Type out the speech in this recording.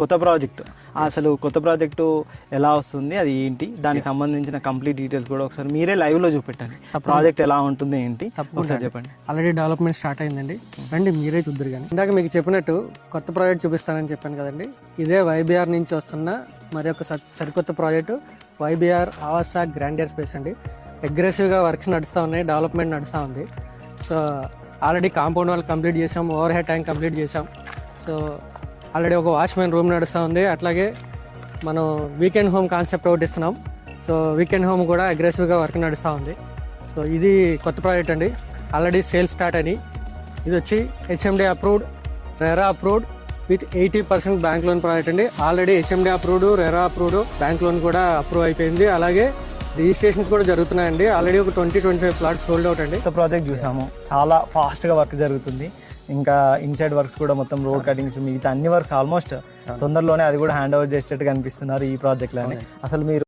కొత్త ప్రాజెక్టు, అసలు కొత్త ప్రాజెక్టు ఎలా వస్తుంది, అది ఏంటి, దానికి సంబంధించిన కంప్లీట్ డీటెయిల్స్ కూడా ఒకసారి మీరే లైవ్లో చూపెట్టండి. ప్రాజెక్ట్ ఎలా ఉంటుంది ఏంటి ఒకసారి చెప్పండి. ఆల్రెడీ డెవలప్మెంట్ స్టార్ట్ అయిందండి, రండి మీరే చూద్దరు. కానీ ఇందాక మీకు చెప్పినట్టు కొత్త ప్రాజెక్ట్ చూపిస్తానని చెప్పాను కదండి, ఇదే వైబీఆర్ నుంచి వస్తున్న మరి ఒక సరికొత్త ప్రాజెక్టు వైబీఆర్ ఆవాస గ్రాండియర్ స్పేస్ అండి. అగ్రెసివ్గా వర్క్స్ నడుస్తూ ఉన్నాయి, డెవలప్మెంట్ నడుస్తూ ఉంది. So already compound wall complete చేసాం, ఓవర్ హెడ్ ట్యాంక్ కంప్లీట్ చేసాం. సో ఆల్రెడీ ఒక వాచ్మెన్ రూమ్ నడుస్తూ ఉంది. అట్లాగే మనం వీకెండ్ హోమ్ కాన్సెప్ట్ ఒకటి ఇస్తున్నాం. సో వీకెండ్ హోమ్ కూడా అగ్రెసివ్గా వర్క్ నడుస్తూ ఉంది. సో ఇది కొత్త ప్రాజెక్ట్ అండి, ఆల్రెడీ సేల్స్ స్టార్ట్ అయినాయి. ఇది వచ్చి HMD approved, RERA approved with 80% bank loan project అండి. Already HMD approved, RERA approved, bank loan కూడా అప్రూవ్ అయిపోయింది. అలాగే రిజిస్ట్రేషన్స్ కూడా జరుగుతున్నాయండి. ఆల్రెడీ ఒక 20-25 ఫ్లాట్స్ సోల్డ్ అవుట్ అండి. కొత్త ప్రాజెక్ట్ చూసాము, చాలా ఫాస్ట్గా వర్క్ జరుగుతుంది. ఇంకా ఇన్సైడ్ వర్క్స్ కూడా మొత్తం రోడ్ కటింగ్స్ మిగతా అన్ని వర్క్స్ ఆల్మోస్ట్ తొందరలోనే అది కూడా హ్యాండ్ ఓవర్ చేసేటట్టు కనిపిస్తున్నారు ఈ ప్రాజెక్ట్లోనే. అసలు మీరు